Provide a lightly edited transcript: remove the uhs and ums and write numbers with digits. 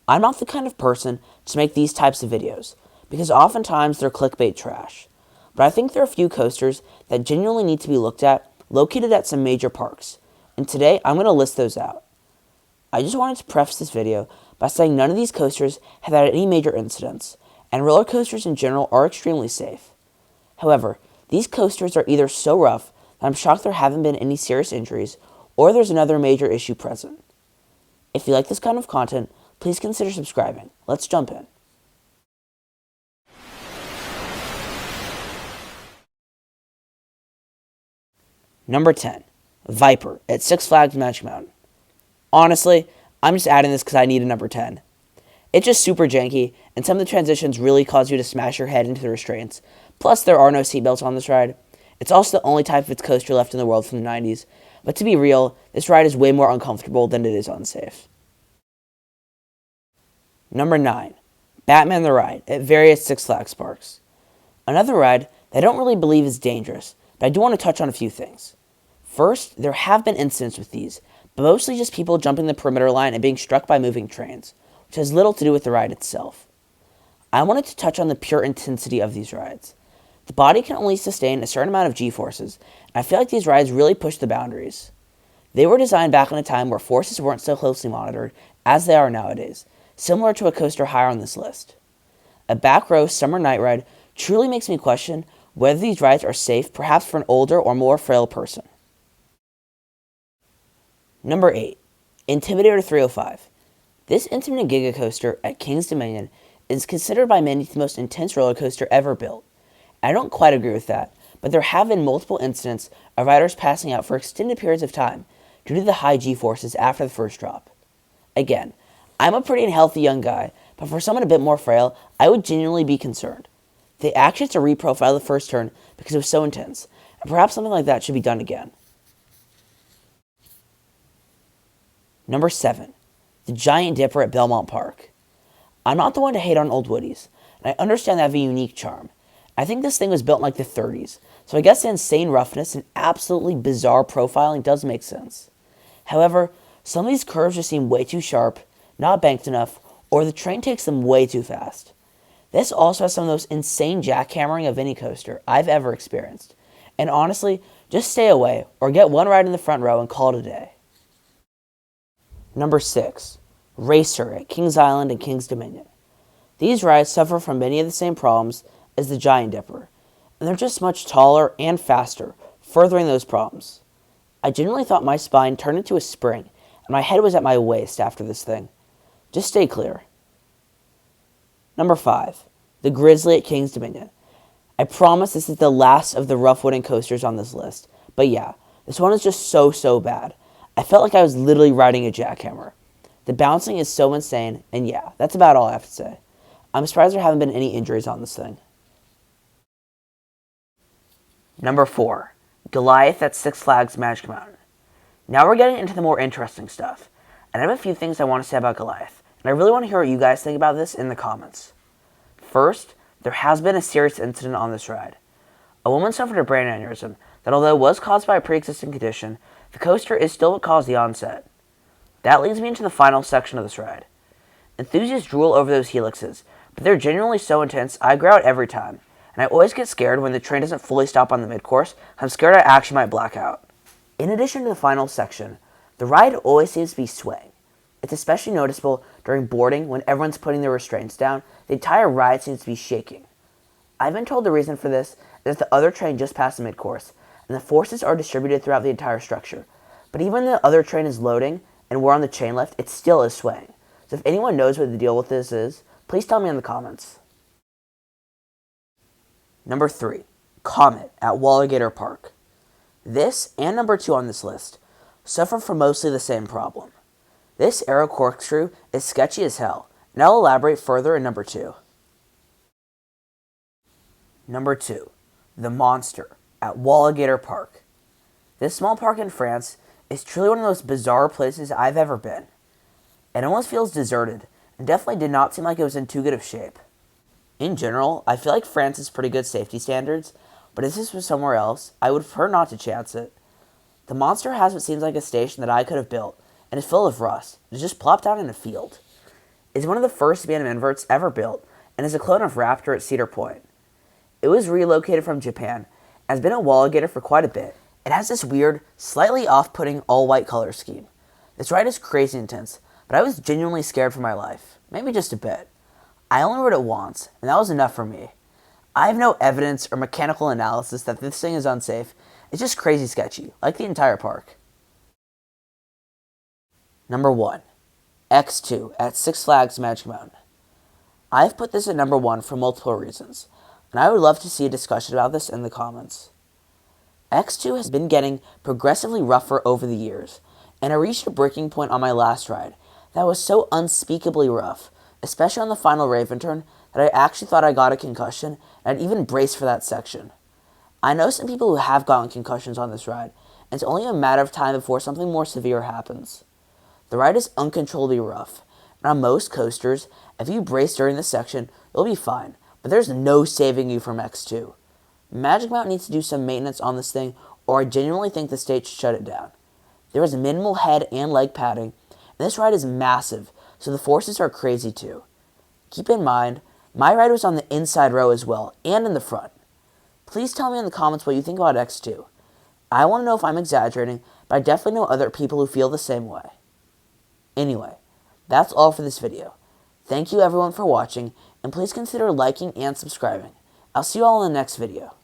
I'm not the kind of person to make these types of videos, because oftentimes they're clickbait trash. But I think there are a few coasters that genuinely need to be looked at, located at some major parks. And today, I'm going to list those out. I just wanted to preface this video by saying none of these coasters have had any major incidents, and roller coasters in general are extremely safe. However, these coasters are either so rough that I'm shocked there haven't been any serious injuries, or there's another major issue present. If you like this kind of content, please consider subscribing. Let's jump in. Number 10. Viper at Six Flags Magic Mountain. Honestly, I'm just adding this because I need a number 10. It's just super janky, and some of the transitions really cause you to smash your head into the restraints. Plus, there are no seatbelts on this ride. It's also the only type of its coaster left in the world from the 90s. But to be real, this ride is way more uncomfortable than it is unsafe. Number 9. Batman the Ride at various Six Flags parks. Another ride that I don't really believe is dangerous, but I do want to touch on a few things. First, there have been incidents with these, but mostly just people jumping the perimeter line and being struck by moving trains, which has little to do with the ride itself. I wanted to touch on the pure intensity of these rides. The body can only sustain a certain amount of G-forces, and I feel like these rides really push the boundaries. They were designed back in a time where forces weren't so closely monitored as they are nowadays, similar to a coaster higher on this list. A back row summer night ride truly makes me question whether these rides are safe, perhaps for an older or more frail person. Number 8. Intimidator 305. This intimate giga coaster at King's Dominion is considered by many the most intense roller coaster ever built. I don't quite agree with that, but there have been multiple incidents of riders passing out for extended periods of time due to the high G-forces after the first drop. Again, I'm a pretty healthy young guy, but for someone a bit more frail, I would genuinely be concerned. They actually had to reprofile the first turn because it was so intense, and perhaps something like that should be done again. Number 7. The Giant Dipper at Belmont Park. I'm not the one to hate on old Woodies, and I understand they have a unique charm. I think this thing was built in like the 30s, so I guess the insane roughness and absolutely bizarre profiling does make sense. However, some of these curves just seem way too sharp, not banked enough, or the train takes them way too fast. This also has some of the most insane jackhammering of any coaster I've ever experienced. And honestly, just stay away, or get one ride in the front row and call it a day. Number 6. Racer at Kings Island and Kings Dominion. These rides suffer from many of the same problems as the Giant Dipper, and they're just much taller and faster, furthering those problems. I genuinely thought my spine turned into a spring, and my head was at my waist after this thing. Just stay clear. Number 5. The Grizzly at Kings Dominion. I promise this is the last of the rough wooden coasters on this list, but yeah, this one is just so bad. I felt like I was literally riding a jackhammer. The bouncing is so insane, and yeah, that's about all I have to say. I'm surprised there haven't been any injuries on this thing. Number 4. Goliath at Six Flags Magic Mountain. Now we're getting into the more interesting stuff, and I have a few things I want to say about Goliath, and I really want to hear what you guys think about this in the comments. First, there has been a serious incident on this ride. A woman suffered a brain aneurysm that, although it was caused by a pre-existing condition, the coaster is still what caused the onset. That leads me into the final section of this ride. Enthusiasts drool over those helixes, but they're genuinely so intense I grow out every time, and I always get scared when the train doesn't fully stop on the mid-course. I'm scared I actually might black out. In addition to the final section, the ride always seems to be swaying. It's especially noticeable during boarding when everyone's putting their restraints down. The entire ride seems to be shaking. I've been told the reason for this is that the other train just passed the mid-course, and the forces are distributed throughout the entire structure. But even when the other train is loading, and we're on the chain lift, it still is swaying. So if anyone knows what the deal with this is, please tell me in the comments. Number 3. Comet at Rollercoasters Park. This, and number 2 on this list, suffer from mostly the same problem. This aero corkscrew is sketchy as hell, and I'll elaborate further in number 2. Number 2. The Monster at Rollercoasters Park. This small park in France is truly one of the most bizarre places I've ever been. It almost feels deserted, and definitely did not seem like it was in too good of shape. In general, I feel like France has pretty good safety standards, but if this was somewhere else, I would prefer not to chance it. The Monster has what seems like a station that I could have built, and is full of rust. It is just plopped down in a field. is one of the first B&M inverts ever built and is a clone of Raptor at Cedar Point. It was relocated from Japan and has been a wall gator for quite a bit. It has this weird, slightly off-putting all-white color scheme. This ride is crazy intense, but I was genuinely scared for my life. Maybe just a bit. I only rode it once, and that was enough for me. I have no evidence or mechanical analysis that this thing is unsafe. It's just crazy sketchy, like the entire park. Number 1. X2 at Six Flags Magic Mountain. I've put this at number 1 for multiple reasons, and I would love to see a discussion about this in the comments. X2 has been getting progressively rougher over the years, and I reached a breaking point on my last ride that was so unspeakably rough, especially on the final Raven turn, that I actually thought I got a concussion, and I'd even braced for that section. I know some people who have gotten concussions on this ride, and it's only a matter of time before something more severe happens. The ride is uncontrollably rough, and on most coasters, if you brace during this section, you'll be fine, but there's no saving you from X2. Magic Mountain needs to do some maintenance on this thing, or I genuinely think the state should shut it down. There is minimal head and leg padding, and this ride is massive, so the forces are crazy too. Keep in mind, my ride was on the inside row as well, and in the front. Please tell me in the comments what you think about X2. I want to know if I'm exaggerating, but I definitely know other people who feel the same way. Anyway, that's all for this video. Thank you everyone for watching, and please consider liking and subscribing. I'll see you all in the next video.